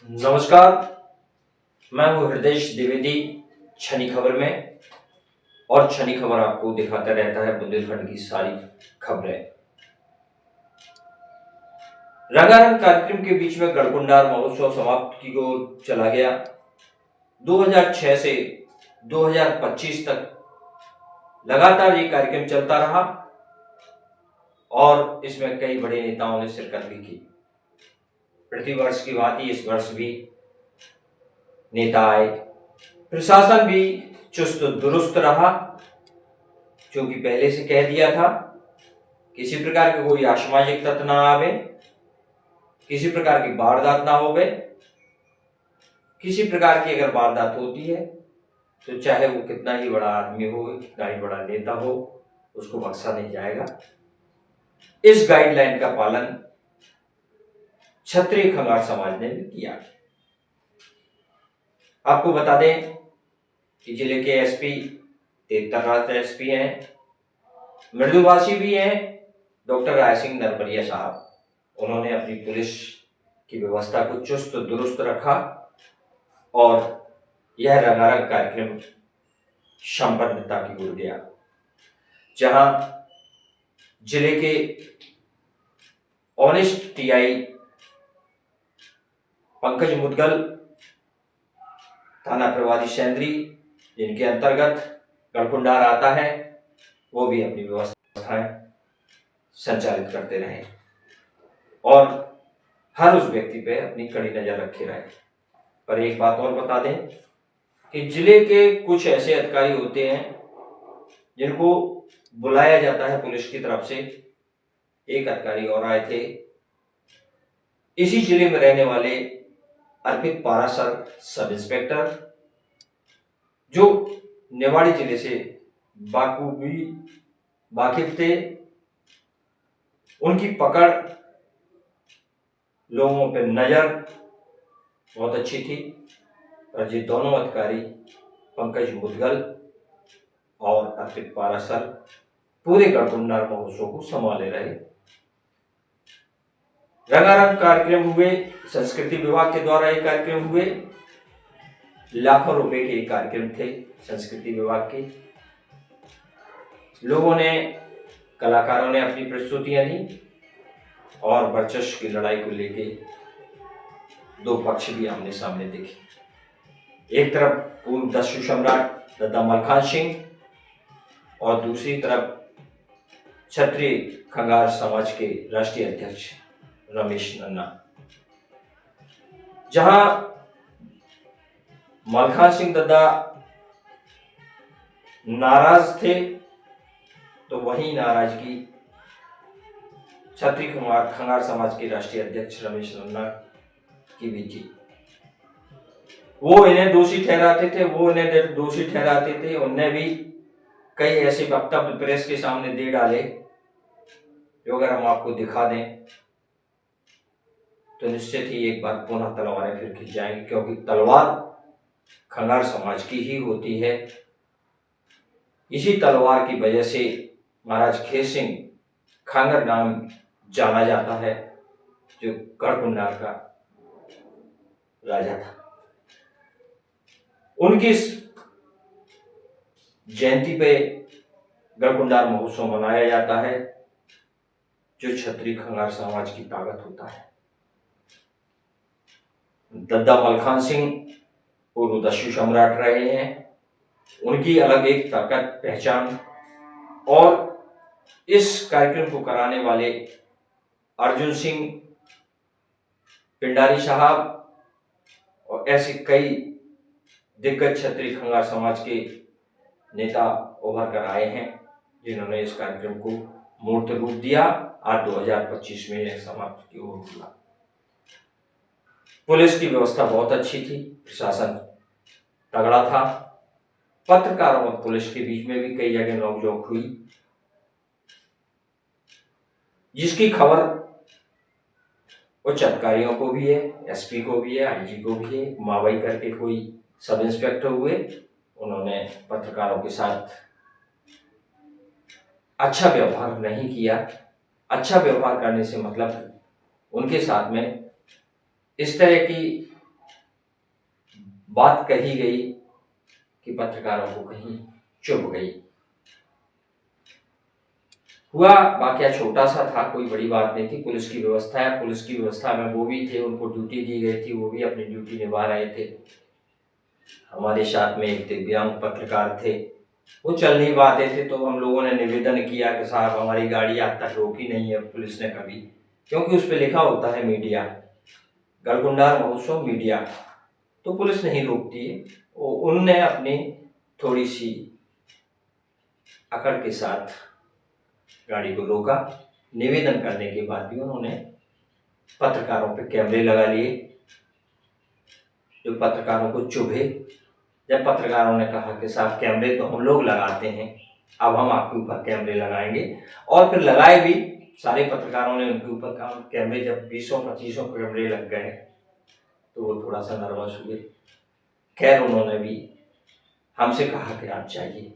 नमस्कार। मैं हूँ हृदय द्विवेदी छनी खबर में। और छनी खबर आपको दिखाता रहता है बुंदेलखंड की सारी खबरें। रंगारंग कार्यक्रम के बीच में गढ़कुंडार महोत्सव समाप्त की ओर चला गया। 2006 से 2025 तक लगातार ये कार्यक्रम चलता रहा और इसमें कई बड़े नेताओं ने शिरकत भी की। प्रतिवर्ष की भांति इस वर्ष भी नेता आए। प्रशासन भी चुस्त दुरुस्त रहा, जो कि पहले से कह दिया था। किसी प्रकार के कोई असामाजिक तत्व ना आवे, किसी प्रकार की वारदात ना होवे। किसी प्रकार की अगर वारदात होती है तो चाहे वो कितना ही बड़ा आदमी हो, कितना ही बड़ा नेता हो, उसको बख्शा नहीं जाएगा। इस गाइडलाइन का पालन क्षत्रिय खंगार समाज ने भी किया। आपको बता दें कि जिले के एसपी तेतरराज एसपी हैं, मृदुभाषी भी हैं, डॉक्टर राय सिंह नरबरिया साहब। उन्होंने अपनी पुलिस की व्यवस्था को चुस्त दुरुस्त रखा और यह रंगारंग कार्यक्रम संपन्नता की ओर गया, जहां जिले के ऑनेस्ट टीआई पंकज मुदगल, थाना प्रभारी सेंद्री, जिनके अंतर्गत गढ़कुंडार आता है, वो भी अपनी व्यवस्थाएं संचालित करते रहे और हर उस व्यक्ति पे अपनी कड़ी नजर रखे रहे। पर एक बात और बता दें कि जिले के कुछ ऐसे अधिकारी होते हैं जिनको बुलाया जाता है पुलिस की तरफ से। एक अधिकारी और आए थे, इसी जिले में रहने वाले अर्पित पारासर सब इंस्पेक्टर, जो निवाड़ी जिले से बाखूबी वाकिफ थे। उनकी पकड़, लोगों पे नजर बहुत अच्छी थी। और ये दोनों अधिकारी पंकज मुदगल और अर्पित पारासर पूरे गढ़कुंडार महोत्सव को संभाले रहे। रंगारंग कार्यक्रम हुए, संस्कृति विभाग के द्वारा ये कार्यक्रम हुए। लाखों रुपए के कार्यक्रम थे संस्कृति विभाग के। लोगों ने, कलाकारों ने अपनी प्रस्तुतियां दी और वर्चस्व की लड़ाई को लेके दो पक्ष भी आमने सामने देखे। एक तरफ पूर्व दस्यु सम्राट दादा मलखान सिंह और दूसरी तरफ क्षत्रिय खंगार समाज के राष्ट्रीय अध्यक्ष रमेश नन्ना। जहां मलखान सिंह दादा नाराज थे, तो वही नाराजगी क्षत्रिय खंगार समाज के राष्ट्रीय अध्यक्ष रमेश नन्ना की भी थी। वो इन्हें दोषी ठहराते थे, वो इन्हें दोषी ठहराते थे। उनने भी कई ऐसे वक्तव्य प्रेस के सामने दे डाले जो अगर हम आपको दिखा दें तो निश्चित ही एक बार पुनः तलवारें फिर खिंच जाएंगी, क्योंकि तलवार खंगार समाज की ही होती है। इसी तलवार की वजह से महाराज खेर सिंह खांगर नाम जाना जाता है, जो गढ़कुंडार का राजा था। उनकी इस जयंती पे गढ़कुंडार महोत्सव मनाया जाता है, जो क्षत्रिय खंगार समाज की ताकत होता है। दादा मलखान सिंह पूर्व दस्यु सम्राट रहे हैं, उनकी अलग एक ताकत, पहचान। और इस कार्यक्रम को कराने वाले अर्जुन सिंह पिंडारी साहब और ऐसे कई दिग्गज क्षत्रिय खंगार समाज के नेता उभर कर आए हैं, जिन्होंने इस कार्यक्रम को मूर्त रूप दिया। आज 2025 में यह समाप्त की ओर हुआ। पुलिस की व्यवस्था बहुत अच्छी थी, प्रशासन तगड़ा था। पत्रकारों और पुलिस के बीच में भी कई जगह नोकझोंक हुई, जिसकी खबर उच्च अधिकारियों को भी है, एसपी को भी है, आईजी को भी है। मावई करके कोई सब इंस्पेक्टर हुए, उन्होंने पत्रकारों के साथ अच्छा व्यवहार नहीं किया। अच्छा व्यवहार करने से मतलब उनके साथ में इस तरह की बात कही गई कि पत्रकारों को कहीं चुभ गई। हुआ वाकया छोटा सा था, कोई बड़ी बात नहीं थी। पुलिस की व्यवस्था है, पुलिस की व्यवस्था में वो भी थे, उनको ड्यूटी दी गई थी, वो भी अपनी ड्यूटी निभा रहे थे। हमारे साथ में एक दिव्यांग पत्रकार थे, वो चल नहीं पाते थे, तो हम लोगों ने निवेदन किया कि साहब हमारी गाड़ी आज तक रोकी नहीं है पुलिस ने कभी, क्योंकि उस पर लिखा होता है मीडिया, गढ़कुंडार महोत्सव मीडिया, तो पुलिस नहीं रोकती है। उनने अपनी थोड़ी सी अकड़ के साथ गाड़ी को रोका। निवेदन करने के बाद भी उन्होंने पत्रकारों पे कैमरे लगा लिए, जो पत्रकारों को चुभे। जब पत्रकारों ने कहा कि साहब कैमरे तो हम लोग लगाते हैं, अब हम आपके ऊपर कैमरे लगाएंगे, और फिर लगाए भी, सारे पत्रकारों ने उनके ऊपर कैमरे, जब 20-25 कैमरे लग गए तो वो थोड़ा सा नर्वस हुए। खैर उन्होंने भी हमसे कहा कि आप जाइए,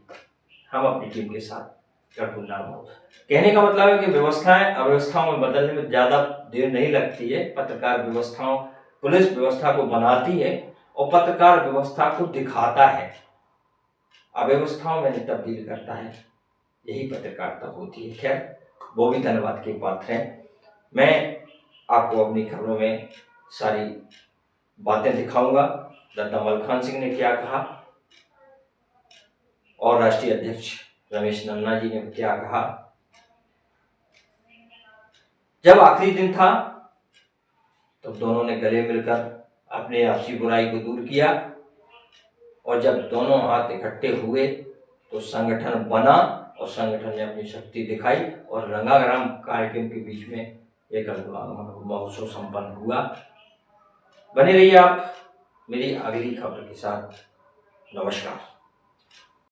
हम अपनी टीम के साथ गढ़कुंडार में। कहने का मतलब है कि व्यवस्थाएं अव्यवस्थाओं में बदलने में ज़्यादा देर नहीं लगती है। पत्रकार व्यवस्थाओं, पुलिस व्यवस्था को बनाती है और पत्रकार व्यवस्था को दिखाता है, अव्यवस्थाओं में तब्दील करता है। यही पत्रकारिता होती है। खैर वो भी धन्यवाद के पात्र हैं। मैं आपको अपनी खबरों में सारी बातें दिखाऊंगा। दादा मलखान सिंह ने क्या कहा और राष्ट्रीय अध्यक्ष रमेश नन्ना जी ने क्या कहा। जब आखिरी दिन था तब दोनों ने गले मिलकर अपने आपसी बुराई को दूर किया, और जब दोनों हाथ इकट्ठे हुए तो संगठन बना और संगठन ने अपनी शक्ति दिखाई और रंगाराम कार्यक्रम के बीच में एक महोत्सव संपन्न हुआ। बने रहिए आप मेरी अगली खबर के साथ। नमस्कार।